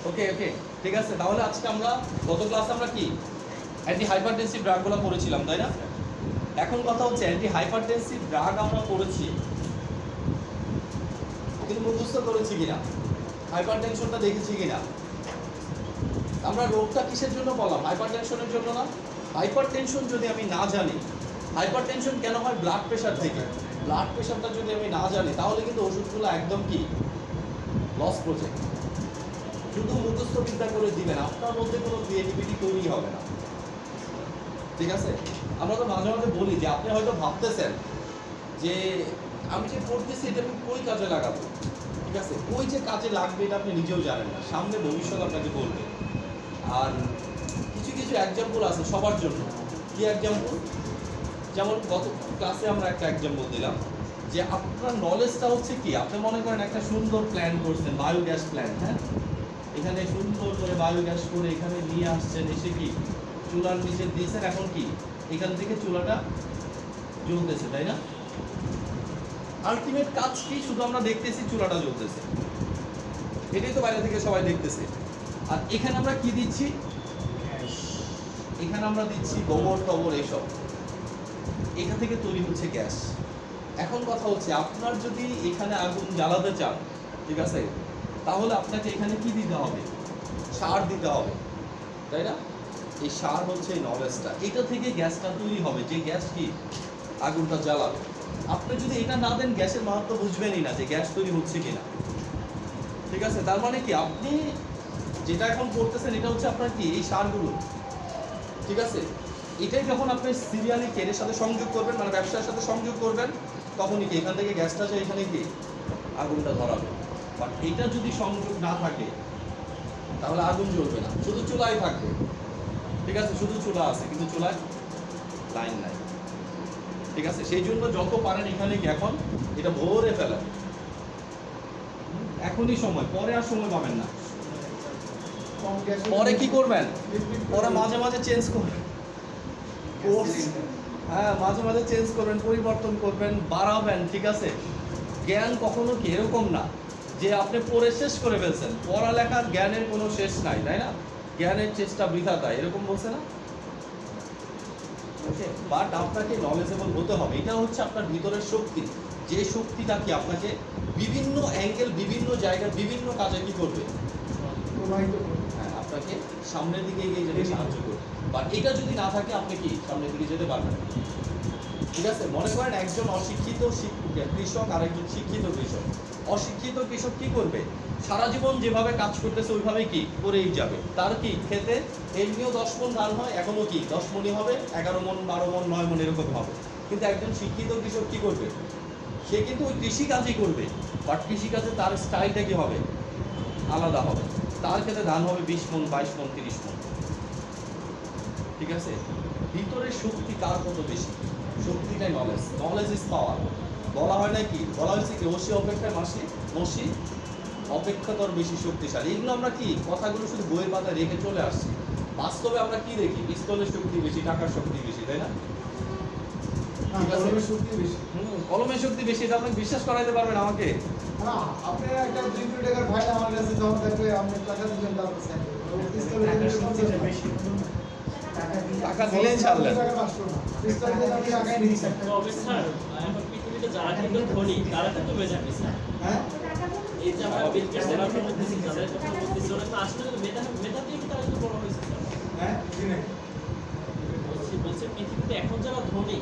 ওকে ওকে ঠিক আছে। তাহলে আজকে আমরা গত ক্লাসে আমরা কি অ্যান্টি হাইপারটেনসিভ ড্রাগগুলো পড়েছিলাম, তাই না? এখন কথা হচ্ছে অ্যান্টি হাইপারটেনসিভ ড্রাগ আমরা পড়েছি, কিন্তু মুখস্থ করেছি কিনা, হাইপারটেনশনটা দেখেছি কিনা। আমরা রোগটা কিসের জন্য বললাম? হাইপারটেনশনের জন্য না? হাইপারটেনশন যদি আমি না জানি, হাইপারটেনশন কেন হয়? ব্লাড প্রেশার থেকে। ব্লাড প্রেশারটা যদি আমি না জানি তাহলে কিন্তু ওষুধগুলো একদম কি লস প্রজেক্ট। শুধু মুখস্থ বিদ্যা করে দিবেন, আপনার মধ্যে কোনো ক্রিয়েটিভিটি তৈরি হবে না, ঠিক আছে? আমরা তো মাঝে মাঝে বলি যে আপনি হয়তো ভাবতেছেন যে আমি যে পড়তেছি এটা আমি কই কাজে লাগাবো, ঠিক আছে? ওই যে কাজে লাগবে এটা আপনি নিজেও জানেন না, সামনে ভবিষ্যৎ আপনাকে বলবে। আর কিছু কিছু এক্সাম্পল আছে সবার জন্য। কি এক্সাম্পল? যেমন গত ক্লাসে আমরা একটা এক্সাম্পল দিলাম যে আপনার নলেজটা হচ্ছে কি, আপনি মনে করেন একটা সুন্দর প্ল্যান করছেন, বায়োগ্যাস প্ল্যান, হ্যাঁ, এখানে সুন্দর করে বায়োগ্যাস করে এখানে নিয়ে আসছেন, এসে কি চুলার নিচে দিয়েছেন, এখন কি এখান থেকে চুলাটা জ্বলতেছে, তাই না? আলটিমেট কাজ কি? শুধু আমরা দেখতেছি চুলাটা জ্বলতেছে, এটাই তো বাইরে থেকে সবাই দেখতেছে। আর এখানে আমরা কি দিচ্ছি? এখানে আমরা দিচ্ছি গোবর টবর এইসব, এখান থেকে তৈরি হচ্ছে গ্যাস। এখন কথা হচ্ছে আপনার যদি এখানে আগুন জ্বালাতে চান, ঠিক আছে, তাহলে আপনাকে এখানে কি দিতে হবে? সার দিতে হবে, তাই না? এই সার হচ্ছে এই নলেজটা, এটা থেকে গ্যাসটা তৈরি হবে, যে গ্যাস কি আগুনটা জ্বালাবে। আপনি যদি এটা না দেন গ্যাসের মাহাত্ম্য বুঝবেনই না যে গ্যাস তৈরি হচ্ছে কিনা, ঠিক আছে? তার মানে কি আপনি যেটা এখন করতেছেন এটা হচ্ছে আপনার কি এই সারগুলো, ঠিক আছে? এটাই যখন আপনি সিরিয়ালি কেনের সাথে সংযোগ করবেন, মানে ব্যবসার সাথে সংযোগ করবেন, তখনই কি এখান থেকে গ্যাসটা যায় এখানে কি আগুনটা ধরাবে। বাট এটা যদি সংযোগ না থাকে তাহলে আগুন জ্বলবে না, শুধু চুলাই থাকবে, ঠিক আছে? শুধু চুলা আছে কিন্তু চুলায় লাইন নাই, ঠিক আছে? সেই জন্য যত পারেন এখানে কি এখন এটা ভরে ফেলেন, এখনই সময়, পরে আর সময় পাবেন না। পরে কি করবেন? পরে মাঝে মাঝে চেঞ্জ করবেন কোর্স, হ্যাঁ, মাঝে মাঝে চেঞ্জ করবেন, পরিবর্তন করবেন, বাড়াবেন, ঠিক আছে? জ্ঞান কখনো কি এরকম না যে আপনি পড়ে শেষ করে ফেলছেন, পড়ালেখার জ্ঞানের কোনো শেষ নাই, তাই না? জ্ঞানের চেষ্টা বৃথা তাই, এরকম বলছে না? ওকে, বাট আপনাকে নলেজেবল হতে হবে, এটা হচ্ছে আপনার ভিতরের শক্তি, যে শক্তিটা কি আপনাকে বিভিন্ন অ্যাঙ্গেল, বিভিন্ন জায়গায়, বিভিন্ন কাজে কি করবে? হ্যাঁ, আপনাকে সামনের দিকে এগিয়ে যেতে সাহায্য করবে। বাট এটা যদি না থাকে আপনি কি সামনের দিকে যেতে পারবেন না, ঠিক আছে? মনে করেন একজন অশিক্ষিত কৃষক আর একজন শিক্ষিত কৃষক। অশিক্ষিত কৃষক কি করবে? সারা জীবন যেভাবে কাজ করতেছে ওইভাবেই কি করেই যাবে। তার কি খেতে এমনিও 10 মণ ধান হয়, এখনো কি 10 মণই হবে, 11 মণ, 12 মণ, 9 মণ এরকম হবে। কিন্তু একজন শিক্ষিত কৃষক কি করবে? সে কিন্তু ওই কৃষিকাজই করবে, বাট কৃষিকাজে তার স্টাইলটা কি হবে? আলাদা হবে। তার ক্ষেত্রে ধান হবে 20 মণ, 22 মণ, 30 মণ, ঠিক আছে? ভিতরের শক্তি কার কত বেশি? শক্তিটাই নলেজ। Knowledge is power. বলা হয় না কি? বলা হয়েছে কি অসি অপেক্ষায় মসি অপেক্ষাতর বেশি শক্তিশালী। এগুলো আমরা কি কথাগুলো শুধু বইয়ের পাতায় রেখে চলে আসছি। বাস্তবে আমরা কি দেখি? পিস্তলের শক্তি বেশি, টাকার শক্তি বেশি, তাই না? কলমের শক্তি বেশি। কলমের শক্তি বেশি, এটা আপনি বিশ্বাস করাইতে পারবেন আমাকে? না, আপনি একটা 2 কোটি টাকার ফাইল আমার কাছে জমা থাকবে, আপনি টাকা দিবেন, তারপর স্যার পিস্তলের বেশি টাকা দিলেই ছাড়লেন। পিস্তলের আমি টাকাই নিচ্ছি। তবে স্যার এখন পৃথিবীতে যারা কিন্তু ধনী তারা কিন্তু মেধাবী স্যার। হ্যাঁ, এই যে আমরা বিল গেটস এর কথা বলতেছি, যাদের কথা বলতেছি, ওরা তো আসলে মেধা দিয়ে তারা কিন্তু বড় হয়েছে স্যার। হ্যাঁ, জি না। বলছে পৃথিবীতে এখন যারা ধনী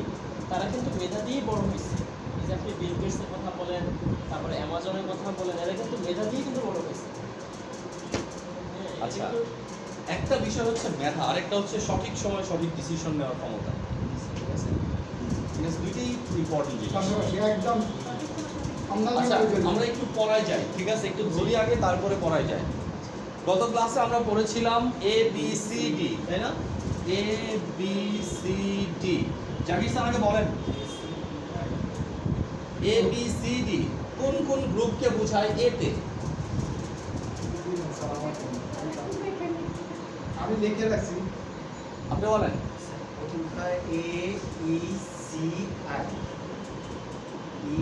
তারা কিন্তু মেধা দিয়েই বড় হয়েছে। এই যে আপনি বিল গেটস এর কথা বলেন, তারপরে অ্যামাজনের কথা বলেন, এরা কিন্তু মেধা দিয়েই কিন্তু বড় হয়েছে। আচ্ছা, একটা বিষয় হচ্ছে মেধা, আরেকটা হচ্ছে সঠিক সময় সঠিক ডিসিশন নেওয়ার ক্ষমতা, ঠিক আছে? দুইটাই ইম্পর্টেন্ট জিনিস। পাশাপাশি একদম আচ্ছা, আমরা একটু পড়ায় যাই, ঠিক আছে? একটু ধরি আগে, তারপরে পড়ায় যাই। গত ক্লাসে আমরা পড়েছিলাম এ বি সি ডি, তাই না? A B C D. Zakir sir আগে বলেন, এ বি সি ডি কোন কোন গ্রুপকে বোঝায় এতে? আমি লিখে রাখছি। আপনি বলেন। প্রথমটা A E C I, E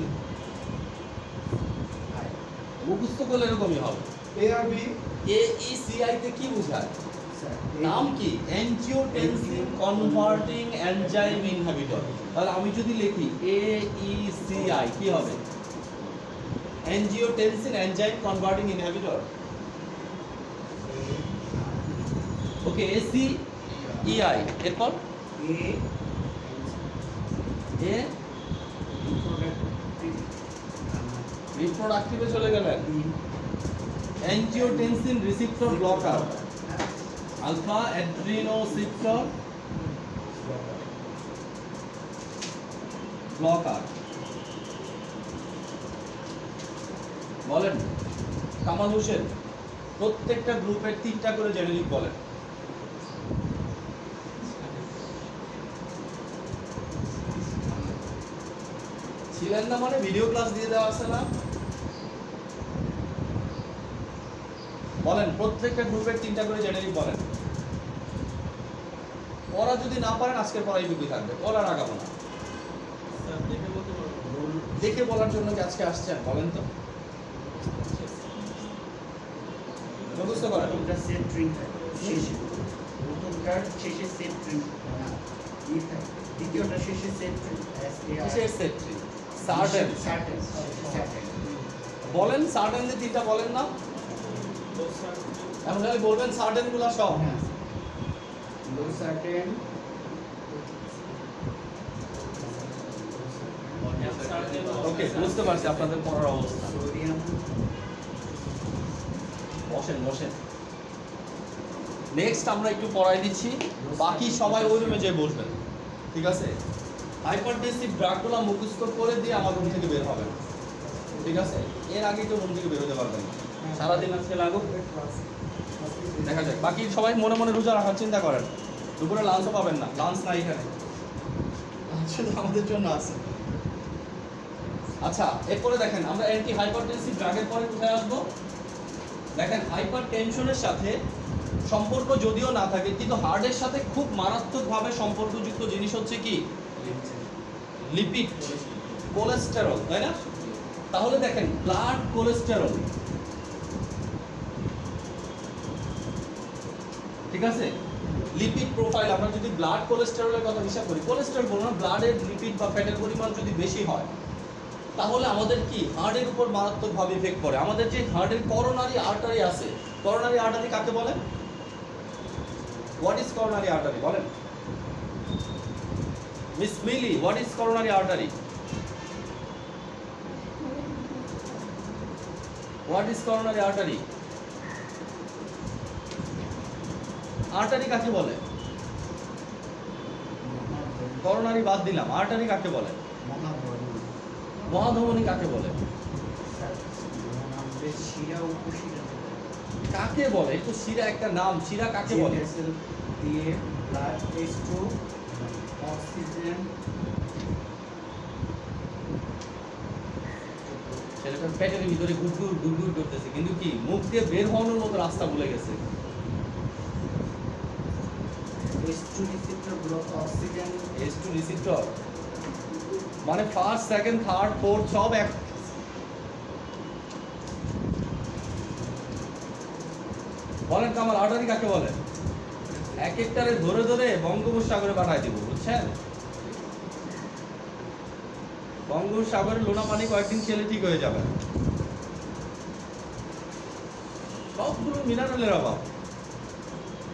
I. মুখস্থ করলে এরকমই হবে। এ আর বি AECI তে কি বোঝায়? নাম কি? Angiotensin converting enzyme inhibitor. তাহলে আমি যদি লিখি AECI কি হবে? Angiotensin enzyme converting inhibitor. Okay, ACEI এরপর এ রিপ্রোডাক্টিভে চলে গেলেন। Angiotensin receptor blocker, alpha adrenoceptor blocker. বলেন কামাল হোসেন, প্রত্যেকটা গ্রুপের 3টা করে জেনেরিক বলেন। ছিলেন না মানে ভিডিও ক্লাস দিয়ে দেওয়া আছে না? বলেন প্রত্যেকটা গ্রুপের 3টা করে জেনেরিক বলেন। ওরা যদি না পারেন আজকের পড়াই বিক্রি থাকবে, ওরা আগাবো না। স্যার দেখে বলতে পারবো। দেখে বলার জন্য কি আজকে আসছেন বলেন তো? মুখস্থ করেন। প্রথমটা সেট ড্রিঙ্ক থাকে শেষে, প্রথমটার শেষে সেট ড্রিঙ্ক না ই থাকে, দ্বিতীয়টা শেষে সেট ড্রিঙ্ক কিসের সেট? সার্টেন। সার্টেন বলেন সার্টেন যে 3টা বলেন না? এখন খালি বলবেন সার্টেন গুলা সব। লো সার্টেন ওকে, বুঝতে পারছি আপনাদের পড়ার অবস্থা। সোডিয়াম বসেন বসেন। নেক্সট আমরা একটু পড়াই দিচ্ছি, বাকি সবাই ওই রুমে যেয়ে বসবেন, ঠিক আছে? হাইপারটেনসিভ ড্রাগগুলো মুখস্থ করে দিয়ে আমার রুম থেকে বের হবেন, ঠিক আছে? এর আগে কেউ রুম থেকে বেরোতে পারবেন না। সারাদিন আজকে লাগুক, দেখা যাক। বাকি সবাই মনে মনে রোজা রাখার চিন্তা করেন। দুপুরে লাঞ্চও পাবেন না, লাঞ্চ নাই এখানে, লাঞ্চ শুধু আমাদের জন্য আছে। আচ্ছা, এরপরে দেখেন আমরা অ্যান্টি হাইপারটেনসিভ ড্রাগের পরে কোথায় আসবো? দেখেন হাইপার টেনশনের সাথে সম্পর্ক যদিও না থাকে, কিন্তু হার্টের সাথে খুব মারাত্মকভাবে সম্পর্কযুক্ত জিনিস হচ্ছে কি? লিপিড, কোলেস্টেরল, তাই না? তাহলে দেখেন ব্লাড কোলেস্টেরল, ঠিক আছে? লিপিড প্রোফাইল, আমরা যদি ব্লাড কোলেস্টেরলের কথা হিসাব করি, কোলেস্টেরল বলবো না, ব্লাডের লিপিড বা ফ্যাটের পরিমাণ যদি বেশি হয়, তাহলে আমাদের কি হার্টের উপর মারাত্মকভাবে ইফেক্ট পড়ে। আমাদের যে হার্টের করোনারি আর্টারি আছে, করোনারি আর্টারি কাকে বলে? হোয়াট ইজ করোনারি আর্টারি বলেন? Miss Mili, what is coronary artery? What is coronary artery? Artery কাকে বলে? করোনারি বাদ দিলাম, আর্টারি কাকে বলে? মহাধমনী কাকে বলে? শিরা উপশিরা কাকে বলে? একটু শিরা একটা নাম, শিরা কাকে বলে? দিয়ে ব্লাড টেস্টো অক্সিজেন ছেলেটার পেটের ভিতরে গুড়গুড় গুড়গুড় করতেছে, কিন্তু কি মুখ দিয়ে বের হওয়ার মতো রাস্তা ভুলে গেছে। S2 receptor block oxygen S2 receptor মানে ফার্স্ট, সেকেন্ড, থার্ড, ফোর্থ সব এক। বলেন কামাল, আর্টারি কাকে বলে? এক একটারে ধরে ধরে বঙ্গোপসাগরে পাঠায় দিব, বুঝছেন? বঙ্গোপসাগরে লোনা পানি কয়েকদিন খেলে ঠিক হয়ে যাবে। সবগুলো মিনারেলের অভাব,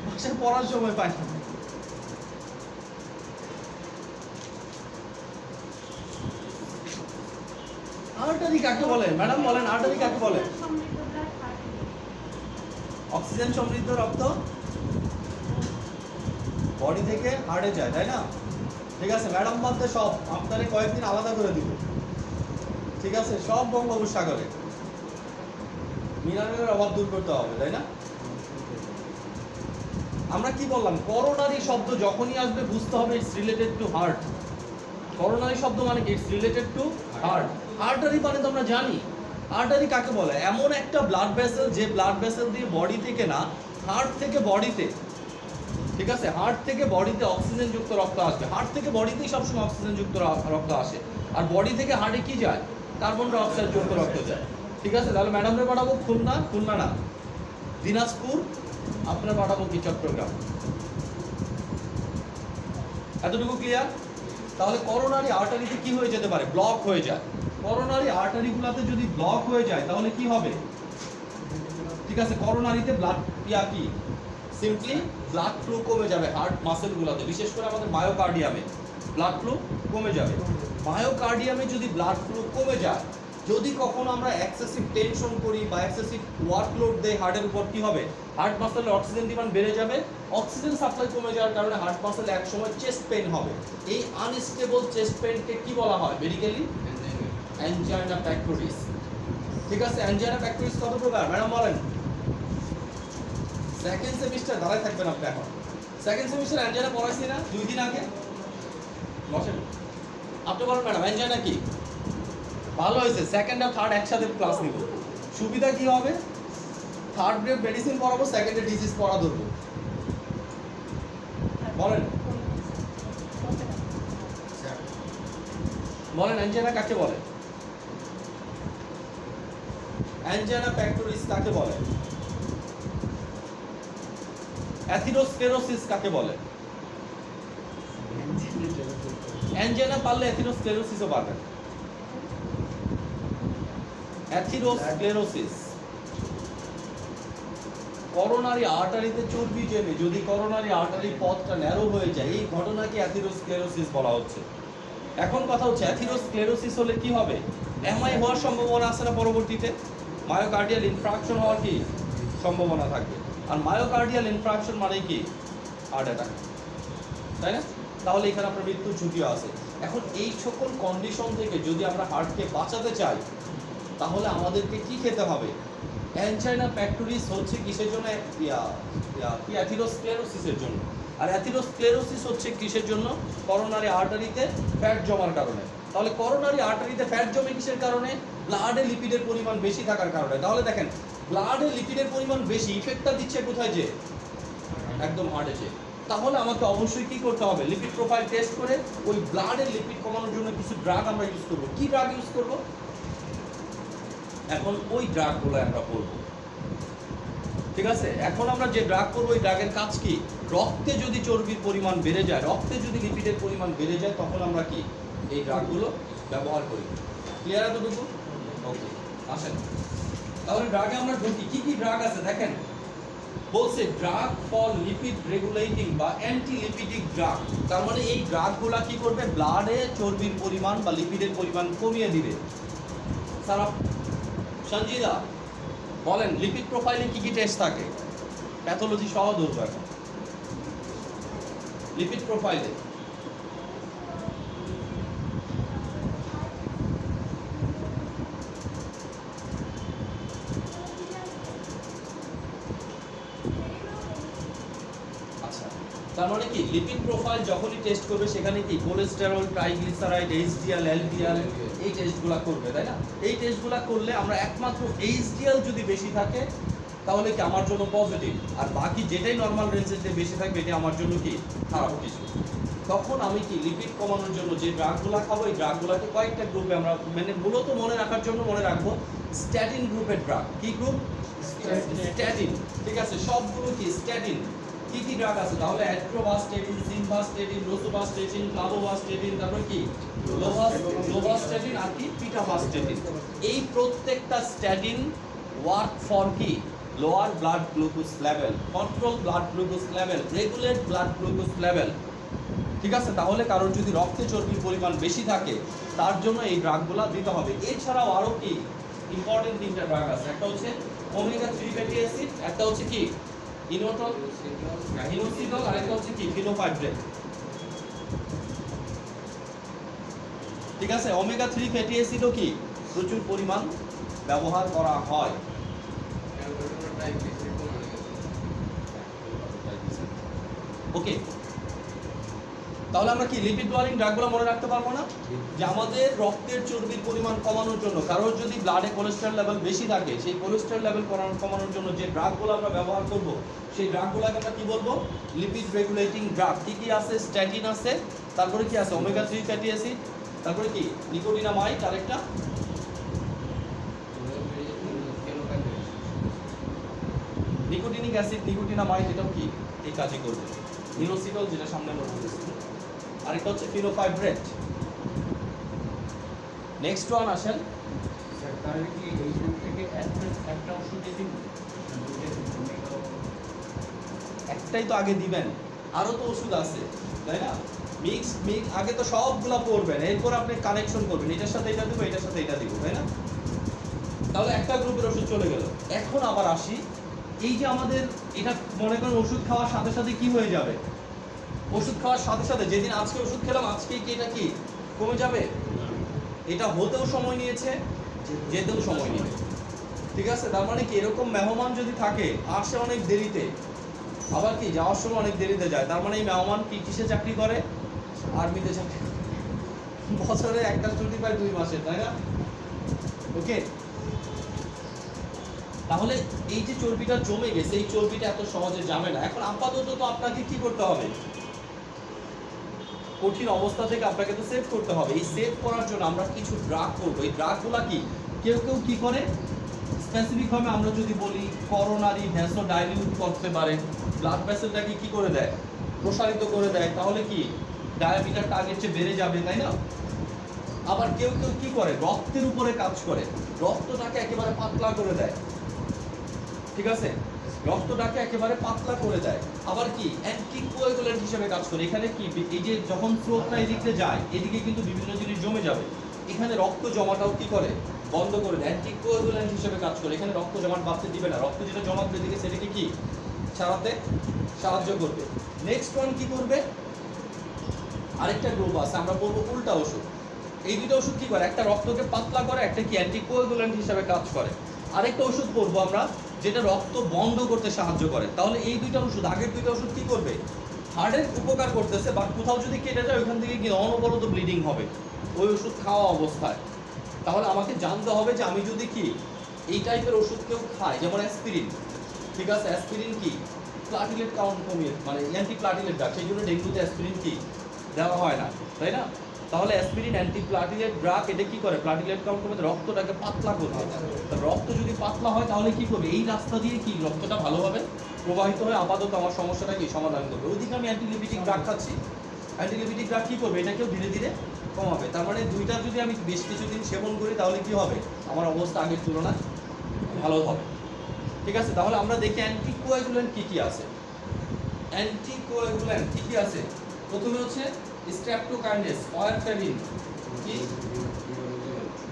বাসায় পড়ার সময় পাই না। আর্টারি কাকে বলে ম্যাডাম? বলেন আর্টারি কাকে বলে? অক্সিজেন সমৃদ্ধ রক্ত বডি থেকে হার্টে যায়, তাই না? ঠিক আছে, ম্যাডাম বাদে সব আপনারে কয়েকদিন আলাদা করে দিব, ঠিক আছে? সব বঙ্গোপসাগরে মিনারেলের অভাব দূর করতে হবে, তাই না? আমরা কি বললাম? করোনারি শব্দ যখনই আসবে বুঝতে হবে it's related to heart. Coronary শব্দ মানে কি? It's related to heart. Artery মানে তো আমরা জানি, আর্টারি কাকে বলে? এমন একটা ব্লাড ভেসেল যে ব্লাড ভেসেল দিয়ে বডি থেকে না, হার্ট থেকে বডিতে, ঠিক আছে? হার্ট থেকে বডিতে অক্সিজেন যুক্ত রক্ত আসবে। হার্ট থেকে বডিতেই সবসময় অক্সিজেন যুক্ত রক্ত আসে, আর বডি থেকে হার্টে কি যায়? কার্বন ডাই অক্সাইড যুক্ত রক্ত যায়। ঠিক আছে, তাহলে ম্যাডামরে পাঠাবো খুলনা, খুলনা না দিনাজপুর, আপনার পাঠাবো কি চট্টগ্রাম। এতটুকু ক্লিয়ার? তাহলে করোনারি আর্টারিতে কি হয়ে যেতে পারে? ব্লক হয়ে যায়। করোনারি আর্টারিগুলোতে যদি ব্লক হয়ে যায় তাহলে কি হবে? ঠিক আছে, করোনারিতে ব্লাড কি সিম্পলি ব্লাড ফ্লো কমে যাবে হার্ট মাসেলগুলোতে, বিশেষ করে আমাদের মায়োকার্ডিয়ামে ব্লাড ফ্লো কমে যাবে। মায়োকার্ডিয়ামে যদি ব্লাড ফ্লো কমে যায়, যদি কখনো আমরা এক্সেসিভ টেনশন করি বা এক্সেসিভ ওয়ার্কলোড দেই হার্টের উপর, কি হবে? হার্ট মাসেলের অক্সিজেন ডিমান্ড বেড়ে যাবে। অক্সিজেন সাপ্লাই কমে যাওয়ার কারণে হার্ট মাসেলে একসময় চেস্ট পেইন হবে। এই আনস্টেবল চেস্ট পেইনকে কি বলা হয় মেডিকেলি? অ্যানজাইনা প্যাক্টোরিস। ঠিক আছে, অ্যানজাইনা প্যাক্টোরিস কত প্রকার ম্যাডাম বলেন? সেকেন্ড সেমিস্টার দাঁড়ায় থাকবেন আপনি এখন। সেকেন্ড সেমিস্টার অ্যানজাইনা পড়াইছি না 2 দিন আগে? বসেন, আপনি বলেন ম্যাডাম অ্যানজাইনা কি? ভালো হয়েছে, সেকেন্ড আর থার্ড একসাথে ক্লাস নিব। সুবিধা কি হবে? থার্ড ডে মেডিসিন পড়াবো, সেকেন্ড ডে ডিজিজ পড়া ধরবো। বলেন বলেন অ্যানজাইনা কাকে বলে? অ্যানজাইনা প্যাক্টোরিস কাকে বলে? অ্যাথেরোস্ক্লেরোসিস কাকে বলে? অ্যানজাইনা পারলে অ্যাথেরোস্ক্লেরোসিসও পারবেন। অ্যাথেরোস্ক্লেরোসিস করোনারি আর্টারিতে চর্বি জমে যদি করোনারি আর্টারি পথটা ন্যারো হয়ে যায়, এই ঘটনাকে অ্যাথেরোস্ক্লেরোসিস বলা হচ্ছে। এখন কথা হচ্ছে অ্যাথেরোস্ক্লেরোসিস হলে কি হবে? এমআই হওয়ার সম্ভাবনা আছে না পরবর্তীতে? মায়োকার্ডিয়াল ইনফ্রাকশন হওয়ার কি সম্ভাবনা থাকবে? আর মায়োকার্ডিয়াল ইনফ্রাকশন মানে কি? হার্ট অ্যাটাক, তাই না? তাহলে এখানে আপনার মৃত্যুর ঝুঁকিও আছে। এখন এই সকল কন্ডিশন থেকে যদি আমরা হার্টকে বাঁচাতে চাই তাহলে আমাদেরকে কি খেতে হবে? অ্যানজাইনা প্যাক্টোরিস হচ্ছে কিসের জন্য? অ্যাথেরোস্ক্লেরোসিসের জন্য। আর অ্যাথেরোস্ক্লেরোসিস হচ্ছে কিসের জন্য? করোনারি আর্টারিতে ফ্যাট জমার কারণে। তাহলে করোনারি আর্টারিতে ফ্যাট জমে কিসের কারণে? ব্লাডে লিপিডের পরিমাণ বেশি থাকার কারণে। তাহলে দেখেন ব্লাডে লিপিডের পরিমাণ বেশি, ইফেক্টটা দিচ্ছে কোথায়? যে একদম হার্টে যে। তাহলে আমাকে অবশ্যই কি করতে হবে? লিপিড প্রোফাইল টেস্ট করে ওই ব্লাডের লিপিড কমানোর জন্য কিছু ড্রাগ আমরা ইউজ করব। কি ড্রাগ ইউজ করব? এখন ওই ড্রাগগুলো আমরা করব। ঠিক আছে, এখন আমরা যে ড্রাগ করবো ওই ড্রাগের কাজ কি? রক্তে যদি চর্বির পরিমাণ বেড়ে যায়, রক্তে যদি লিপিডের পরিমাণ বেড়ে যায়, তখন আমরা কি এই ড্রাগগুলো ব্যবহার করি। ক্লিয়ার এতটুকু? ওকে, আসেন তাহলে ড্রাগে আমরা ঢুকি। কি কি ড্রাগ আছে দেখেন, বলছে ড্রাগ ফর লিপিড রেগুলেটিং বা অ্যান্টি লিপিডিক ড্রাগ। তার মানে এই ড্রাগগুলা কি করবে? ব্লাডে চর্বির পরিমাণ বা লিপিডের পরিমাণ কমিয়ে দিবে। স্যার সঞ্জিদা বলেন লিপিড প্রোফাইলে কি কি টেস্ট থাকে? প্যাথোলজি সহ ধরবো এখন। লিপিড প্রোফাইলে আচ্ছা, তার মানে কি লিপিড প্রোফাইল যখনই টেস্ট করবে সেখানে কি কোলেস্টেরল, ট্রাইগ্লিসারাইড, এইচডিএল, এলডিএল এই টেস্টগুলো করবে, তাই না? এই টেস্টগুলো করলে আমরা একমাত্র এইচডিএল যদি বেশি থাকে তাহলে কি আমার জন্য পজিটিভ, আর বাকি যেটাই নর্মাল রেঞ্জের যে বেশি থাকবে এটা আমার জন্য কি খারাপ কিছু। তখন আমি কি লিপিড কমানোর জন্য যে ড্রাগগুলো খাবো, এই ড্রাগগুলোকে কয়েকটা গ্রুপে আমরা মানে মূলত মনে রাখার জন্য মনে রাখবো স্ট্যাটিন গ্রুপের ড্রাগ। কি গ্রুপ? স্ট্যাটিন। ঠিক আছে, সবগুলো কি স্ট্যাটিন। কি কি ড্রাগ আছে তাহলে? অ্যাট্রোভাস্টেটিন, সিমভাস্টেটিন, রোসুভাস্টেটিন, ক্লাভোভাস্টেটিন, তারপর কি লোভাস্টেটিন আর কি পিটাভাস্টেটিন। এই প্রত্যেকটা স্ট্যাটিন ওয়ার্ক ফর কি? Lower blood glucose level, control blood glucose level, regulate blood glucose level. ঠিক আছে, তাহলে কারণ যদি রক্তে চর্বির পরিমাণ বেশি থাকে তার জন্য এই ড্রাগগুলো দিতে হবে। এছাড়াও আরও কি ইম্পর্টেন্ট তিনটা ড্রাগ আছে। একটা হচ্ছে ওমেগা 3 ফ্যাটি অ্যাসিড, একটা হচ্ছে কি ইনোটল, ইনোসিডল, আর একটা হচ্ছে কি ফিনোফাইব্রেট। ঠিক আছে, ওমেগা 3 ফ্যাটি অ্যাসিডও কি প্রচুর পরিমাণ ব্যবহার করা হয়। ওকে, তাহলে আমরা কি লিপিড লোয়ারিং ড্রাগগুলো মনে রাখতে পারবো না? যে আমাদের রক্তের চর্বির পরিমাণ কমানোর জন্য, কারোর যদি ব্লাডে কোলেস্টেরল লেভেল বেশি থাকে, সেই কোলেস্টেরল লেভেল কমানোর জন্য যে ড্রাগগুলো আমরা ব্যবহার করব সেই ড্রাগগুলোকে আমরা কি বলবো? Lipid regulating drug. কি কি আছে? স্ট্যাটিন আছে, তারপরে কি আছে? ওমেগা 3 ফ্যাটি অ্যাসিড, তারপরে কি নিকোটিনামাইড, আরেকটা নিকোটিনিক অ্যাসিড, নিকোটিনামাইড, এটাও কি এই কাজই করবে। ইনোসিটল যেটা সামনে আমরা বলতেছি, আরেকটা হচ্ছে ফিনোফাইব্রেট। নেক্সট ওয়ান আসেন, স্যার তাহলে কি এইখান থেকে একটা ওষুধই দিব? একটাই তো আগে দিবেন, আরো তো ওষুধ আছে তাই না? মিক্স আগে তো সবগুলা পড়বেন, এরপর আপনি কানেকশন করবেন, এটার সাথে এটা দিব, এটার সাথে এটা দিব, তাই না? তাহলে একটা গ্রুপের ওষুধ চলে গেল। এখন আবার আসি, এই যে আমাদের এটা মনে করেন ওষুধ খাওয়ার সাথে সাথে কি হয়ে যাবে? ওষুধ খাওয়ার সাথে সাথে যেদিন আজকে ওষুধ খেলাম আজকেই কি এটা কি কমে যাবে? এটা হতেও সময় নিয়েছে, যেতেও সময় নিয়েছে, ঠিক আছে? তার মানে কি এরকম মেহমান যদি থাকে, আসে অনেক দেরিতে, আবার কি যাওয়ার সময় অনেক দেরিতে যায়, তার মানে এই মেহমান কি কিসে চাকরি করে? আর্মিতে চাকরি করে। বছরে একটা ছুটি পায় 2 মাসে, তাই না? ওকে, তাহলে এই যে চর্বিটা জমে গেছে, এই চর্বিটা এত সহজে যাবে না। এখন আপাতত তো আপনাকে কি করতে হবে? কঠিন অবস্থা থেকে আপনাকে তো সেভ করতে হবে। এই সেভ করার জন্য আমরা কিছু ড্রাগ করবো। এই ড্রাগগুলা কি কেউ কেউ কি করে স্পেসিফিক ভাবে আমরা যদি বলি করোনারি ভ্যাসোডাইলিউট করতে পারে, ব্লাড ভেসেলটাকে কি করে দেয়? প্রসারিত করে দেয়, তাহলে কি ডায়ামিটারটা আগের চেয়ে বেড়ে যাবে, তাই না? আবার কেউ কেউ কি করে রক্তের উপরে কাজ করে, রক্তটাকে একেবারে পাতলা করে দেয়, ঠিক আছে? রক্তটাকে একেবারে পাতলা করে দেয়। আবার কি অ্যান্টিকোয়াগুলেন্ট হিসেবে কাজ করে। এখানে কি এই যে যখন স্রোতটা এদিকে যায়, এদিকে কিন্তু বিভিন্ন জিনিস জমে যাবে, এখানে রক্ত জমাটাও কি করে? বন্ধ করে দেয়, অ্যান্টিকোয়াগুলেন্ট হিসেবে কাজ করে। এখানে রক্ত জমাট বাঁধতে দিবে না, রক্ত যেটা জমাট বেঁধে দিকে সেটাকে কি সারাতে সাহায্য করবে। নেক্সট ওয়ান কি করবে? আরেকটা গ্রুপ আছে, আমরা বলবো উল্টা ওষুধ। এই দুটো ওষুধ কি করে? একটা রক্তকে পাতলা করে, একটা কি অ্যান্টিকোয়াগুলেন্ট হিসেবে কাজ করে। আরেকটা ওষুধ পড়বো আমরা যেটা রক্ত বন্ধ করতে সাহায্য করে। তাহলে এই দুইটা ওষুধ, আগের দুইটা ওষুধ কি করবে? হার্টের উপকার করতেছে, বাট কোথাও যদি কেটে যায় ওইখান থেকে কি অনবরত ব্লিডিং হবে ওই ওষুধ খাওয়া অবস্থায়। তাহলে আমাকে জানতে হবে যে আমি যদি কি এই টাইপের ওষুধ কেউ খায়, যেমন অ্যাসপিরিন, ঠিক আছে? অ্যাসপিরিন কি প্লাটিলেট কাউন্ট কমিয়ে, মানে অ্যান্টি প্লাটিলেট ড্রাগ, সেই জন্য ডেঙ্গুতে অ্যাসপিরিন কি দেওয়া হয় না, তাই না? তাহলে অ্যাসপিরিন অ্যান্টি প্লাটিলেট ড্রাগ, এটা কি করে? প্লাটিলেট কাউন্ট কমাতে রক্তটাকে পাতলা করতে। রক্ত যদি পাতলা হয় তাহলে কি করবে? এই রাস্তা দিয়ে কি রক্তটা ভালোভাবে প্রবাহিত হয়ে আপাতত আমার সমস্যাটা কি সমাধান করবে। ওইদিকে আমি অ্যান্টিলিপিটিক ড্রাগ খাচ্ছি, অ্যান্টিলিপিটিক ড্রাগ কি করবে? এটাকেও ধীরে ধীরে কমাবে। তার মানে দুইটা যদি আমি বেশ কিছুদিন সেবন করি তাহলে কি হবে? আমার অবস্থা আগের তুলনায় ভালো হবে, ঠিক আছে? তাহলে আমরা দেখি অ্যান্টিকোয়াগুলেন্ট কি কি আছে। অ্যান্টিকোয়াগুলেন্ট কি কি আছে? প্রথমে হচ্ছে স্ট্রেপ্টোকাইনেস, ওয়ারফেরিন, কি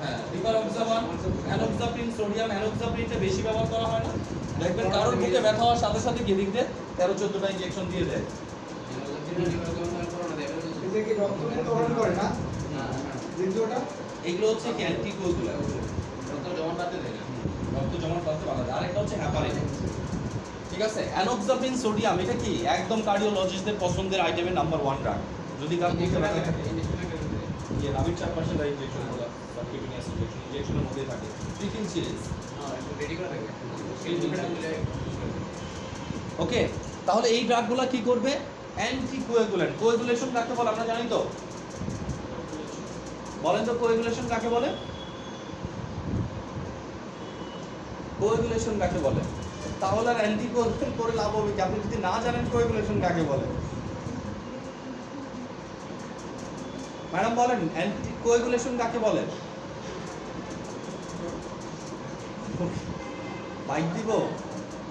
হ্যাঁ রিভারক্সাবান, অ্যানোক্সাপ্রিন, সোডিয়াম অ্যানোক্সাপ্রিনটা বেশি ব্যবহার করা হয় না। দেখবেন কারোর বুকে ব্যথা হওয়ার সাথে সাথে গিয়ে দিয়ে 13-14টা ইনজেকশন দিয়ে দেয়। এটা কি রক্ত নির্গমন করে না? দ্বিতীয়টা এগুলো হচ্ছে কি অ্যান্টিকোয়াগুলেন্ট, রক্ত জমাট বাঁধতে বাধা দেয়। আরেকটা হচ্ছে হ্যাপারিন, ঠিক আছে? অ্যানোক্সাপ্রিন, সোডিয়াম, এটা কি একদম কার্ডিওলজিস্টদের পছন্দের আইটেমের নাম্বার 1 ড্রাগ। যদি কারো বুকে ব্যথা থাকে, এই নাভির চারপাশে দেয় ইনজেকশনগুলো, সাবকিউটেনিয়াস ইনজেকশন, ইনজেকশনের মধ্যেই থাকে প্রিফিন সিরিজ। ওকে, তাহলে এই ড্রাগগুলো কি করবে? অ্যান্টিকোয়াগুলেন্ট। কোয়াগুলেশন কাকে বলে আমরা জানি তো? বলেন তো কোয়াগুলেশন কাকে বলে? কোয়াগুলেশন কাকে বলে? তাহলে আর অ্যান্টিকোয়াগুলেন্ট করে লাভ হবে কি? আপনি যদি না জানেন কোয়াগুলেশন কাকে বলে, ম্যাডাম বলেন অ্যান্টিকোয়াগুলেশন কাকে বলে? মাইক দিব,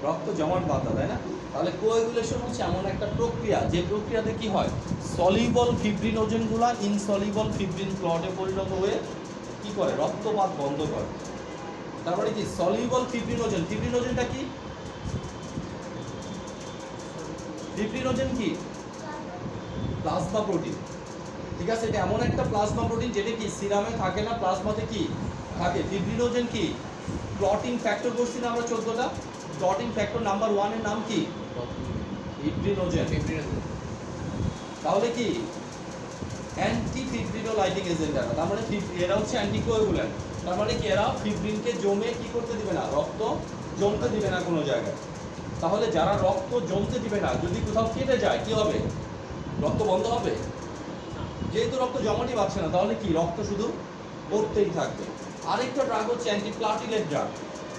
রক্ত জমাট বাঁধা, তাই না? তাহলে কোয়াগুলেশন হচ্ছে এমন একটা প্রক্রিয়া যে প্রক্রিয়াতে কি হয়? সলিবল ফিব্রিনোজেনগুলা ইনসলিবল ফিব্রিন ক্লটে পরিণত হয়ে কি করে? রক্তপাত বন্ধ করে। তারপরে কি সলিবল ফিব্রিনোজেন, ফিব্রিনোজেনটা কি? ফিব্রিনোজেন কি? প্লাজমা প্রোটিন, ঠিক আছে? এটা এমন একটা প্লাজমা প্রোটিন যেটা কি সিরামে থাকে না, প্লাজমাতে কি থাকে। ফিব্রিনোজেন কি ক্লটিং ফ্যাক্টর করছি না আমরা 14টা। ক্লটিং ফ্যাক্টর নাম্বার 1 এর নাম কি? ফিব্রিনোজেন। তাহলে কি অ্যান্টি ফিব্রিনোলাইটিং এজেন্ট। তার মানে এরা হচ্ছে অ্যান্টিকোয়াগুলেন্ট। তার মানে কি এরা ফিব্রিনকে জমে কি করতে দিবে না, রক্ত জমতে দিবে না কোনো জায়গায়। তাহলে যারা রক্ত জমতে দিবে না, যদি কোথাও কেটে যায় কি হবে? রক্ত বন্ধ হবে? যেহেতু রক্ত জমাটই পাচ্ছে না তাহলে কি রক্ত শুধু পড়তেই থাকবে। আরেকটা ড্রাগ হচ্ছে অ্যান্টিপ্লাটিলেট ড্রাগ।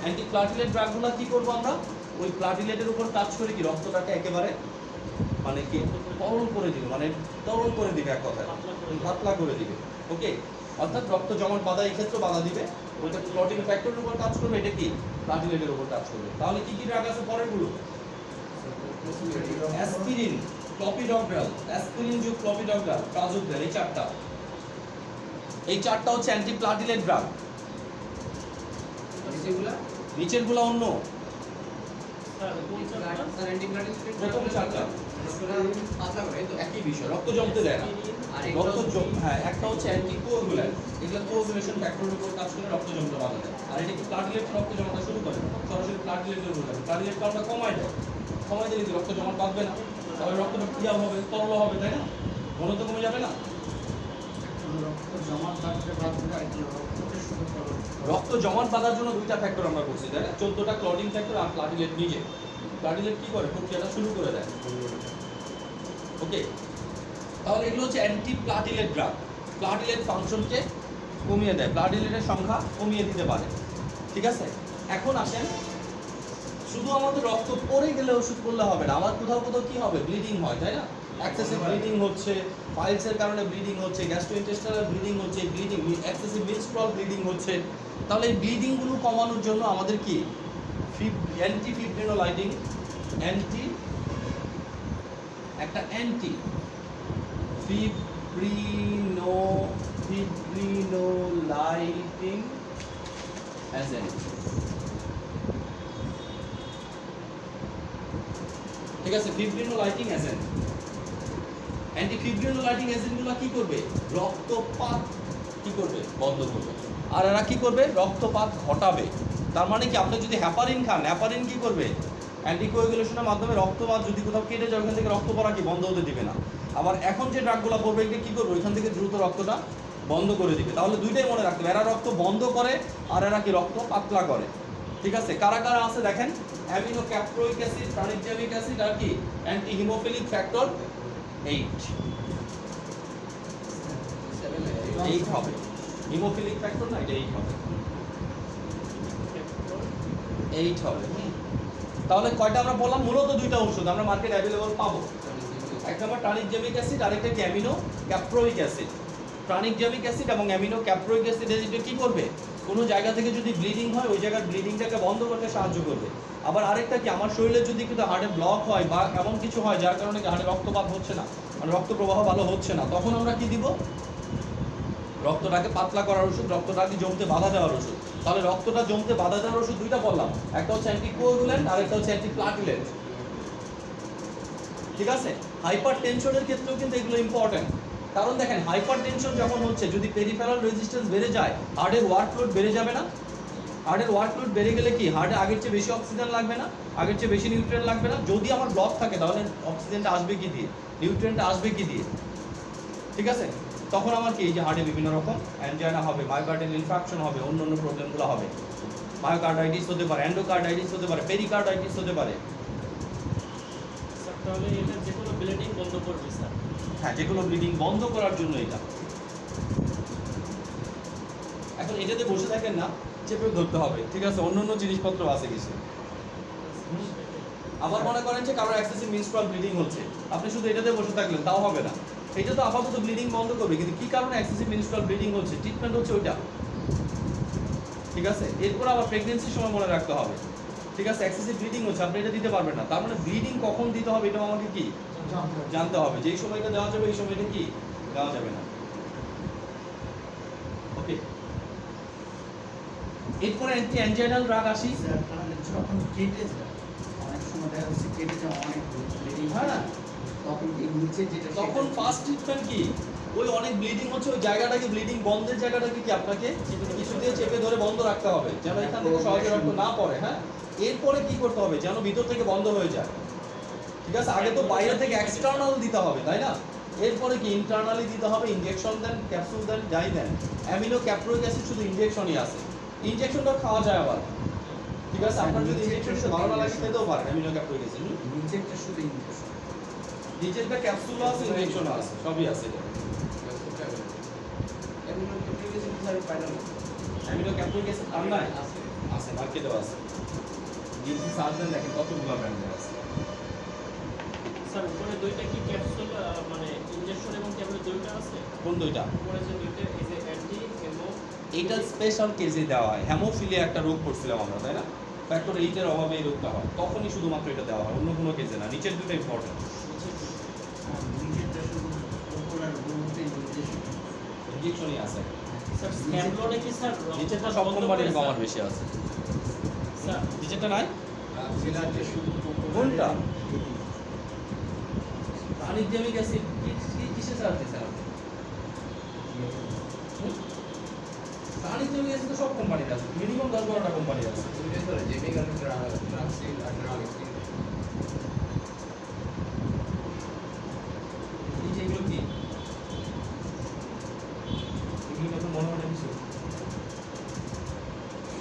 অ্যান্টিপ্লাটিলেট ড্রাগগুলো কি করবো আমরা? ওই প্লাটিলেটের উপর কাজ করে কি রক্তটাকে একেবারে মানে কি তরল করে দিবে, মানে তরল করে দিবে এক কথায়, পাতলা করে দিবে। ওকে, অর্থাৎ রক্ত জমাট বাধা এই ক্ষেত্রে বাধা দিবে। ওইটা ক্লটিং ফ্যাক্টরের উপর কাজ করবে, এটা কি প্লাটিলেটের উপর কাজ করবে। তাহলে কি কি ড্রাগ আছে পরেরগুলো? অ্যাসপিরিন, ক্লোপিডোগ্রাল, অ্যাসপিরিন যুক্ত ক্লোপিডোগ্রাল, প্রাজোগ্রাল, এই চারটা হচ্ছে অ্যান্টিপ্লাটিলেট ড্রাগ। নিচেরগুলো অন্য প্রথম চারটা একই বিষয়, রক্ত জমতে দেয় না। হ্যাঁ, একটা হচ্ছে অ্যান্টিকোয়াগুল্যান্ট, এগুলো কোয়াগুলেশন ফ্যাক্টরের উপর কাজ করে রক্ত জমতে বাধা দেয়। আর এটা কি প্লাটিলেট রক্ত জমাতে শুরু করে, সরাসরি প্লাটিলেটের উপর যাবে। প্লাটিলেটটা আমরা কমায় দেয়, কমায় দিলে রক্ত জমাট বাঁধবে না, তবে রক্তটা ক্রিয়া হবে, তরল হবে, তাই না? ঘনত্ব কমে যাবে না। রক্ত জমাট বাঁধার জন্য দুইটা ফ্যাক্টর আমরা বলছি, তাই না? 14টা ক্লটিং ফ্যাক্টর আর প্লাটিলেট নিজে। প্লাটিলেট কি করে, প্রক্রিয়াটা শুরু করে দেয়। ওকে, তাহলে এগুলো হচ্ছে অ্যান্টি প্লাটিলেট ড্রাগ। প্লাটিলেট ফাংশনকে কমিয়ে দেয়, প্লাটিলেটের সংখ্যা কমিয়ে দিতে পারে। ঠিক আছে, এখন আসেন, শুধু আমাদের রক্ত পড়ে গেলে ওষুধ করলে হবে না, আমার কোথাও কোথাও কি হবে, ব্লিডিং হয়, তাই না? এক্সেসিভ ব্লিডিং হচ্ছে, পাইলসের কারণে ব্লিডিং হচ্ছে, গ্যাস্ট্রোইন্টেস্টাইনাল ব্লিডিং হচ্ছে, ব্লিডিং এক্সেসিভ মিনস্ট্রুয়াল ব্লিডিং হচ্ছে। তাহলে এই ব্লিডিংগুলো কমানোর জন্য আমাদের কি অ্যান্টি ফিব্রিনোলাইটিং, ফিব্রিনোলাইটিং এজেন্ট। ঠিক আছে, ফিব্রিনোলাইটিং এজেন্ট। অ্যান্টিফিব্রিনোলাইটিং এজেন্টগুলো কি করবে, রক্তপাত কি করবে, বন্ধ করবে। আর এরা কি করবে, রক্তপাত ঘটাবে। তার মানে কি, আপনি যদি হ্যাপারিন খান, হ্যাপারিন কি করবে, অ্যান্টিকোয়াগুলেশনের মাধ্যমে রক্তপাত যদি কোথাও কেটে যায় ওখান থেকে রক্ত পড়া কি বন্ধ হতে দিবে না। আবার এখন যে ড্রাগগুলো পড়বে এগুলো কি করবে, ওইখান থেকে দ্রুত রক্তটা বন্ধ করে দিবে। তাহলে দুইটাই মনে রাখতে হবে, এরা রক্ত বন্ধ করে আর এরা কি রক্ত পাতলা করে। ঠিক আছে, কারা কারা আছে দেখেন, অ্যামিনো ক্যাপ্রোইক অ্যাসিড, ট্রানিকজামিক অ্যাসিড আর কি অ্যান্টি হিমোফিলিক ফ্যাক্টর 8 হবে। হিমোফিলিক ফ্যাক্টর না, এটা 8 হবে, 8 হবে। তাহলে কয়টা আমরা বললাম, মূলত দুইটা ওষুধ আমরা মার্কেট অ্যাভেলেবল পাবো। একটা আমার ট্রানিকজামিক অ্যাসিড, আরেকটা কি অ্যামিনো ক্যাপ্রোইক অ্যাসিড। ট্রানিকজামিক অ্যাসিড এবং অ্যামিনো ক্যাপ্রোইক অ্যাসিড এটা কি করবে, কোনো জায়গা থেকে যদি ব্লিডিং হয় ওই জায়গার ব্লিডিংটাকে বন্ধ করতে সাহায্য করবে। আবার আরেকটা কি, আমার শরীরে যদি কিন্তু হার্টে ব্লক হয় বা এমন কিছু হয় যার কারণে হার্টে রক্তপাত হচ্ছে না, মানে রক্ত প্রবাহ ভালো হচ্ছে না, তখন আমরা কি দিব, রক্তটাকে পাতলা করার ওষুধ, রক্তটাকে জমতে বাধা দেওয়ার ওষুধ। তাহলে রক্তটা জমতে বাধা দেওয়ার ওষুধ দুইটা বললাম, একটা হচ্ছে অ্যান্টিকোয়াগুল্যান্ট আর একটা হচ্ছে অ্যান্টিপ্লাটিলেট। ঠিক আছে, হাইপার টেনশনের ক্ষেত্রেও কিন্তু এগুলো ইম্পর্টেন্ট। কারণ দেখেন, হাইপার টেনশন যখন হচ্ছে, যদি পেরিফেরাল রেজিস্ট্যান্স বেড়ে যায়, হার্টের ওয়ার্কলোড বেড়ে যাবে না? হার্টের ওয়ার্কলোড বেড়ে গেলে কি, হার্টে আগের চেয়ে বেশি অক্সিজেন লাগবে না, আগের চেয়ে বেশি নিউট্রিয়েন্ট লাগবে না। যদি আমার ব্লক থাকে তাহলে অক্সিজেনটা আসবে কি দিয়ে, নিউট্রিয়েন্টটা আসবে কি দিয়ে? ঠিক আছে, তখন আমার কি, এই যে হার্টে বিভিন্ন রকম অ্যানজাইনা হবে, মায়োকার্ডিয়াল ইনফ্রাকশন হবে, অন্য অন্য প্রবলেমগুলো হবে। মায়োকার্ডাইটিস হতে পারে, এন্ডোকার্ডাইটিস হতে পারে, পেরিকার্ডাইটিস হতে পারে। স্যার তাহলে এটা যে কোনো ব্লিডিং বন্ধ করবে স্যার? হ্যাঁ, যেগুলো ব্লিডিং বন্ধ করার জন্য এটা। এখন এটাতে বসে থাকেন না, চেপে ধরতে হবে। ঠিক আছে, অন্য অন্য জিনিসপত্র আছে কিছু। আবার মনে করেন যে কারো এক্সেসিভ মিনস্ট্রুয়াল ব্লিডিং হচ্ছে, আপনি শুধু এটাতে বসে থাকলেন, তাও হবে না। এটা তো আপাতত ব্লিডিং বন্ধ করবে, কিন্তু কি কারণে এক্সেসিভ মিনস্ট্রুয়াল ব্লিডিং হচ্ছে, ট্রিটমেন্ট হচ্ছে ওইটা। ঠিক আছে, এরপর আবার প্রেগনেন্সির সময় মনে রাখতে হবে। ঠিক আছে, এক্সেসিভ ব্লিডিং হচ্ছে, আপনি এটা দিতে পারবেন না, তার মানে ব্লিডিং কখন দিতে হবে এটাও আমাকে কি জানতে হবে, যেই সময়টা দেওয়া যাবে এই সময়টা কি দেওয়া যাবে না। ওকে, এরপরে অ্যান্টি অ্যানজাইনাল ড্রাগ আসি। স্যার তাহলে যখন কেটে যায়, অনেক সময় দেখা যাচ্ছে কেটে যায় অনেক ব্লিডিং, হ্যাঁ, তখন এই নিচে যেটা তখন ফার্স্ট ট্রিটমেন্ট কি, ওই অনেক ব্লিডিং হচ্ছে ওই জায়গাটাকে, ব্লিডিং বন্ধের জায়গাটাকে কি আপনাকে কিছু দিয়ে চেপে ধরে বন্ধ রাখতে হবে, যেন এখান থেকে সহজে রক্ত না পড়ে। হ্যাঁ, এরপরে কি করতে হবে, যেন ভিতর থেকে বন্ধ হয়ে যায়। ঠিক আছে, আগে তো বাইরে থেকে এক্সটার্নাল দিতে হবে, তাই না? এরপরে কি ইন্টারনালি দিতে হবে, ইনজেকশন দেন, ক্যাপসুল দেন, যাই দেন। অ্যামিনো ক্যাপ্রোইক অ্যাসিড শুধু ইনজেকশনই আছে, ইনজেকশনটা খাওয়া যায় আবার। ঠিক আছে, আপনার যদি ইনজেকশন ভালো না লাগে খেতেও পারেন অ্যামিনো ক্যাপ্রোইক অ্যাসিড। নিচেরটা শুধু ইনজেকশন, নিচেরটা ক্যাপসুল আছে, ইনজেকশন আছে, সবই আছে। এমন কেটে গেছে স্যার পাইলাম না। অ্যামিনো ক্যাপ্রোইক অ্যাসিড আর নাই, আছে মার্কেটেও আছে। জিএমসি সার্চ দেন দেখেন কতগুলো ব্র্যান্ডের আছে। স্যার উপরে দুইটা কি ক্যাপসুল মানে ইনজেকশন এবং ট্যাবলেট দুইটা আছে? কোন দুইটা? উপরে যে দুইটা এই যে অ্যান্টি হেমো এইটা স্পেশাল কেসে দেওয়া হয়, হ্যামোফিলিয়া একটা রোগ করছিলাম আমরা, তাই না? ফ্যাক্টর 8 এর অভাবে এই রোগটা হয়, তখনই শুধুমাত্র এটা দেওয়া হয়, অন্য কোনো কেসে না। নিচের দুটো ইম্পর্টেন্ট। আর নিজেরটা শুধু উপর আর উপরে ইনজেকশনই আছে, স্যার স্যাম্পলনে কি স্যার নিচেরটা সব কোম্পানির কমার বেশি আছে। স্যার নিচেরটা নাই? যেটা শুধু কোনটা? পানিজ্যামিক অ্যাসিড কিসে চার্জ দিচ্ছেন আপনি? পানিজ্যামিক অ্যাসিড তো সব কোম্পানির আছে, মিনিমাম 10-12টা কোম্পানির আছে। এই যে এগুলো কি? এগুলো তো মনে হয় না কিছু।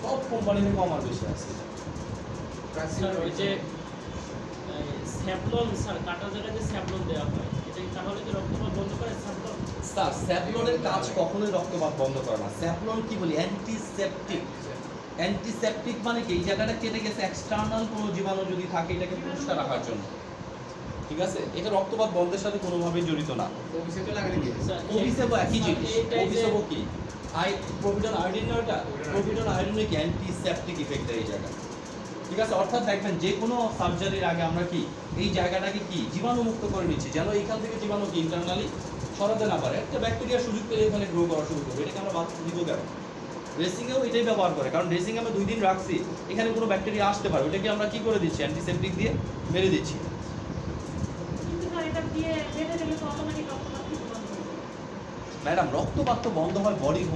সব কোম্পানির কমার বেশি আছে। স্যার ওই যে স্যাম্পলন স্যার কাটা জায়গায় যে স্যাম্পলন দেওয়া হয় এটা কি তাহলে কি রক্তপাত বন্ধ করে স্যাম্পলন? স্যার স্যাপলনের কাজ কখনোই রক্তপাত বন্ধ করে না। স্যাপলন কি বলি? অ্যান্টিসেপটিক। অ্যান্টিসেপটিক মানে কি? এই জায়গাটা কেটে গেছে, এক্সটার্নাল কোনো জীবাণু যদি থাকে এটাকে পরিষ্কার রাখার জন্য, ঠিক আছে? এটা রক্তপাত বন্ধের সাথে কোনোভাবেই জড়িত না। স্যার ওবিসেবো একই জিনিস। এইটাই যে ওবিসেবো কি? প্রোভিডন আয়োডিন না ওটা? প্রোভিডন আয়োডিনে কি অ্যান্টিসেপটিক ইফেক্ট দেয় এই জায়গায়, ঠিক আছে? অর্থাৎ দেখবেন যে কোনো সার্জারির আগে আমরা কি এই জায়গাটাকে কি জীবাণু মুক্ত করে নিচ্ছি, যেন এইখান থেকে জীবাণু কি ইন্টারনালি সরাতে না পারে। একটা ব্যাকটেরিয়া সুযোগ পেলে এখানে গ্রো করা শুরু করবে, এটাকে আমরা বাদ দিব কেন? ড্রেসিংয়েও এটাই ব্যবহার করে, কারণ ড্রেসিং আমরা 2 দিন রাখছি, এখানে কোনো ব্যাকটেরিয়া আসতে পারে, ওটাকে আমরা কি করে দিচ্ছি? অ্যান্টিসেপটিক দিয়ে মেরে দিচ্ছি। কিন্তু স্যার এটা দিয়ে বেঁধে দিলে তো অটোমেটিক রক্তপাত কিন্তু বন্ধ হয়ে যাবে। ম্যাডাম রক্তপাত তো বন্ধ হয় বডির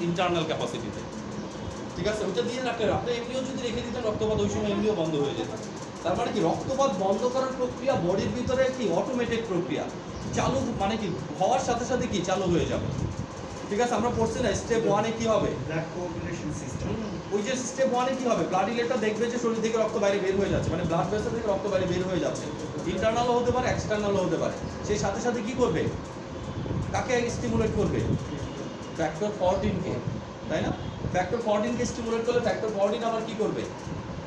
ইন্টারনাল ক্যাপাসিটিতে, ঠিক আছে? ওটা দিয়ে রাখতে হবে। আপনি এমনিও যদি রেখে দিতেন রক্তপাত ওই সময় এমনিও বন্ধ হয়ে যেত। তার মানে কি রক্তপাত বন্ধ করার প্রক্রিয়া বডির ভিতরে কি অটোমেটেড প্রক্রিয়া, চালু মানে কি হওয়ার সাথে সাথে কি চালু হয়ে যাবে, ঠিক আছে? আমরা পড়ছি না স্টেপ 1-এ কি হবে? Blood coagulation system. ওই যে স্টেপ 1-এ কি হবে? ব্লাড ইলেটটা দেখবে যে শরীর থেকে রক্ত বাইরে বের হয়ে যাচ্ছে, মানে ব্লাড ভেসেল থেকে রক্ত বাইরে বের হয়ে যাচ্ছে, ইন্টারনালও হতে পারে এক্সটার্নালও হতে পারে। সেই সাথে সাথে কি করবে? কাকে স্টিমুলেট করবে? ফ্যাক্টর 14 কে, তাই না? ফ্যাক্টর 14 কে স্টিমুলেট করলে ফ্যাক্টর 14 আবার কি করবে?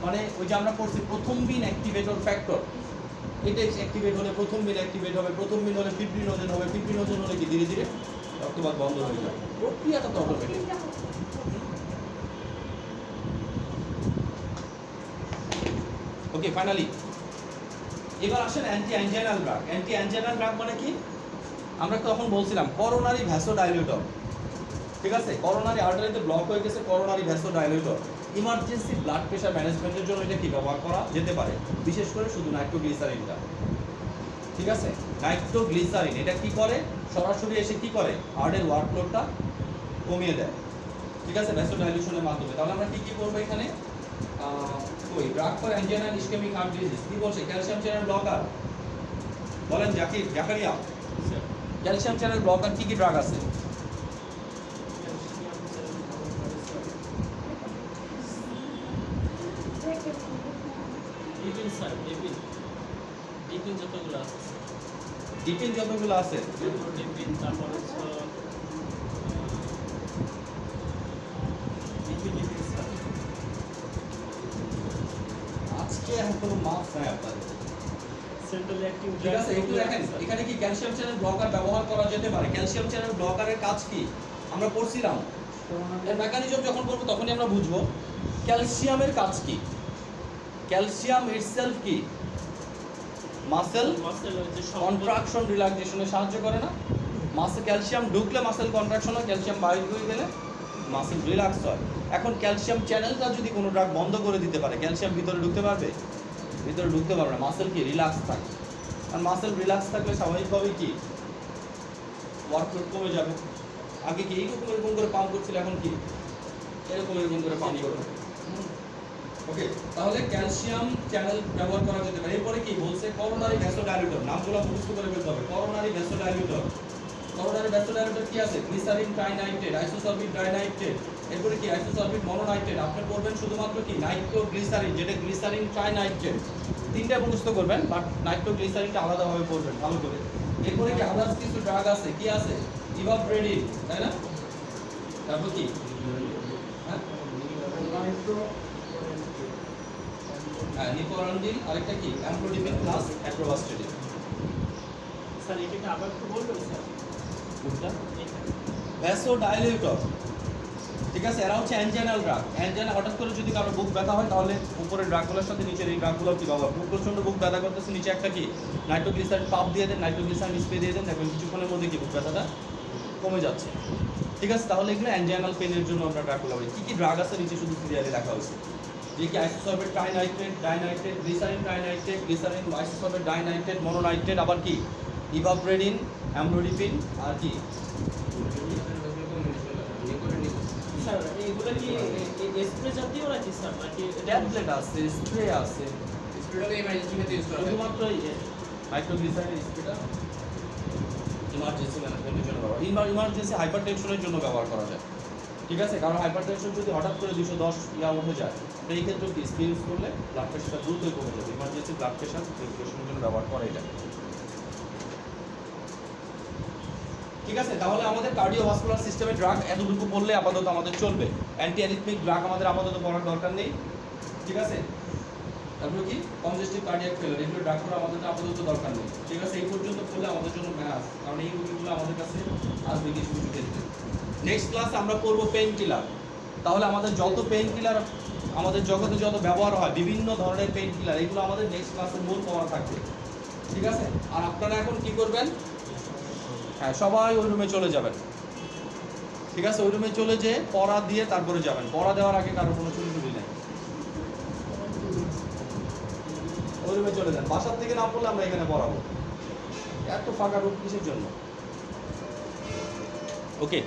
মানে ওই যে আমরা পড়ছি প্রথম বিন অ্যাক্টিভেটর ফ্যাক্টর, এটা অ্যাক্টিভেট হলে প্রথম বিন অ্যাক্টিভেট হবে, প্রথম বিন হলে ফিব্রিনোজেন হবে, ফিব্রিনোজেন হলে কি ধীরে ধীরে রক্তপাত বন্ধ হয়ে যাবে। প্রক্রিয়াটা তো অটোমেটিক। ওকে, ফাইনালি এবার আসেন অ্যান্টি অ্যাঞ্জাইনাল ড্রাগ। অ্যান্টি অ্যাঞ্জাইনাল ড্রাগ মানে কি? আমরা তখন বলছিলাম করোনারি ভ্যাসোডাইলেটর, ঠিক আছে? করোনারি আর্টারিতে ব্লক হয়ে গেছে, করোনারি ভ্যাসোডাইলেটর। ইমার্জেন্সি ব্লাড প্রেশার ম্যানেজমেন্টের জন্য এটা কি ব্যবহার করা যেতে পারে? বিশেষ করে শুধু নাইট্রোগ্লিসারিনটা, ঠিক আছে? নাইট্রোগ্লিসারিন এটা কি করে? সরাসরি এসে কি করে? হার্টের ওয়ার্কলোডটা কমিয়ে দেয়, ঠিক আছে? ভ্যাসোডাইলেশনের মাধ্যমে। তাহলে আমরা কি কি করবো এখানে? ওই drug for angina and ischemic heart disease কি বলছে? Calcium channel blocker. বলেন জাকারিয়া, ক্যালসিয়াম চ্যানেল ব্লকার কি কি ড্রাগ আছে? ডিপিন স্যার ডিপিন ডিপিন যতগুলো আছে ডিপিন যতগুলো আছে, ডিপিন তারপর হচ্ছে ডিপিন ডিপিন স্যার আজকে এখন কোনো মার্কস নাই আপনাদের, সেন্ট্রাল অ্যাক্টিভ ঠিক আছে? একটু দেখেন এখানে কি ক্যালসিয়াম চ্যানেল ব্লকার ব্যবহার করা যেতে পারে? ক্যালসিয়াম চ্যানেল ব্লকারের কাজ কি আমরা পড়ছিলাম, এর মেকানিজম যখন করবো তখনই আমরা বুঝবো। ক্যালসিয়ামের কাজ কি? ক্যালসিয়াম ইটসেলফ কি? মাসেল মাসেল ওই যে কন্ট্রাকশন রিল্যাক্সেশনে সাহায্য করে না? মাসেল ক্যালসিয়াম ঢুকলে মাসেল কন্ট্রাকশন হয়, ক্যালসিয়াম বাইরে হয়ে গেলে মাসেল রিল্যাক্স হয়। এখন ক্যালসিয়াম চ্যানেলটা যদি কোনো ড্রাগ বন্ধ করে দিতে পারে, ক্যালসিয়াম ভিতরে ঢুকতে পারবে? ভিতরে ঢুকতে পারবে না, মাসেল কি রিল্যাক্স থাকে। আর মাসেল রিল্যাক্স থাকলে স্বাভাবিকভাবেই কি ওয়ার্কলোড কমে যাবে। আগে কি এইরকম এরকম করে পাম্প করছিল, এখন কি এরকম এরকম করে পাম্প করবে। ওকে, তাহলে ক্যালসিয়াম চ্যানেল ব্যবহার করা যেতে পারে। এরপরে কি বলছে? করোনারি ভ্যাসোডাইলেটর, নামগুলো মুখস্থ করে ফেলতে হবে। করোনারি ভ্যাসোডাইলেটর, করোনারি ভ্যাসোডাইলেটর কি আছে? গ্লিসারিন ট্রাইনাইট্রেট, আইসোসালফেট ট্রাইনাইট্রেট, এরপরে কি আইসোসালফেট মনোনাইট্রেট। আপনি পড়বেন শুধুমাত্র কি নাইট্রোগ্লিসারিন, যেটা গ্লিসারিন ট্রাইনাইট্রেট। তিনটা মুখস্থ করবেন, বাট নাইট্রোগ্লিসারিনটা আলাদাভাবে পড়বেন ভালো করে। এরপরে কি আদার্স কিছু ড্রাগ আছে, কি আছে? ইভাবরেডিন, তাই না? তারপর কি? হ্যাঁ, কোরান্ডিল আরেকটা কি অ্যাম্প্রোডিপিন প্লাস অ্যাক্রোবাস্টেটিন। স্যার এটা আবার একটু বলবেন স্যার? কোনটা? এটা। ভ্যাসোডাইলেটর, ঠিক আছে, এরা হচ্ছে অ্যাঞ্জাইনাল ড্রাগ। অ্যাঞ্জাইনা হঠাৎ করে যদি কারো বুক ব্যথা হয় তাহলে উপরের ড্রাগগুলোর সাথে নিচের এই ড্রাগগুলো কি ব্যবহার, বুক প্রচণ্ড বুক ব্যথা করতেছে, নিচে একটা কি নাইট্রোগ্লিসারিন পাম্প দিয়ে দেন, নাইট্রোগ্লিসারিন স্প্রে দিয়ে দেন, দেখবেন কিছুক্ষণের মধ্যে কি বুক ব্যথাটা কমে যাচ্ছে। ঠিক আছে, তাহলে এগুলো অ্যাঞ্জাইনাল পেনের জন্য আমরা ড্রাগগুলো বলি। কী কী ড্রাগ আছে নিচে শুধু ক্লিয়ারে রাখা হয়েছে, যে কি isosorbide trinitrate, dinitrate, glycerine trinitrate, glycerine isosorbide dinitrate, mononitrate, আবার কি ইভাপ্রেডিন, অ্যামলোডিপিন, আর কি স্যার এগুলো কি স্প্রে জাতীয় নাকি স্যার, নাকি ট্যাবলেট আছে, স্প্রে আছে, শুধুমাত্র নাইট্রোগ্লিসারিন স্প্রেটা ইমার্জেন্সি ম্যানেজমেন্টের জন্য ব্যবহার, ইমার্জেন্সি হাইপার টেনশনের জন্য ব্যবহার করা যায়। ঠিক আছে, কারণ হাইপার টেনশন যদি হঠাৎ করে 210 উঠে যায়, তো এই ক্ষেত্রে কি স্প্রে ইউজ করলে ব্লাড প্রেশারটা দ্রুতই কমে যাবে। ইমার্জেন্সি ব্লাড প্রেশার রেগুলেশনের জন্য ব্যবহার করে এটা। ঠিক আছে, তাহলে আমাদের কার্ডিওভাস্কুলার সিস্টেমে ড্রাগ এতটুকু বললে আপাতত আমাদের চলবে। অ্যান্টি অ্যারিথমিক ড্রাগ আমাদের আপাতত পড়ার দরকার নেই। ঠিক আছে, তারপরে কি কনজেস্টিভ কার্ডিয়াক ফেলার, এগুলো ড্রাগ করা আমাদের আপাতত দরকার নেই। ঠিক আছে, এই পর্যন্ত পড়লে আমাদের জন্য ম্যাথ, কারণ এই রুগীগুলো আমাদের কাছে আসবে কিছু কিছু ক্ষেত্রে। নেক্সট ক্লাসে আমরা করবো পেইন কিলার। তাহলে আমাদের যত পেইন কিলার আমাদের জগতে যত ব্যবহার হয়, বিভিন্ন ধরনের পেইন কিলার, এগুলো আমাদের নেক্সট ক্লাসের মূল পড়া থাকবে। ঠিক আছে, আর আপনারা এখন কি করবেন, হ্যাঁ সবাই ওই রুমে চলে যাবেন। ঠিক আছে, ওই রুমে চলে যেয়ে পড়া দিয়ে তারপরে যাবেন। পড়া দেওয়ার আগে কারো কোনো ছুটি নেই, ওই রুমে চলে যান। বাসার থেকে না পড়লে আমরা এখানে পড়াবো, এত ফাঁকা রুম কিসের জন্য? ওকে।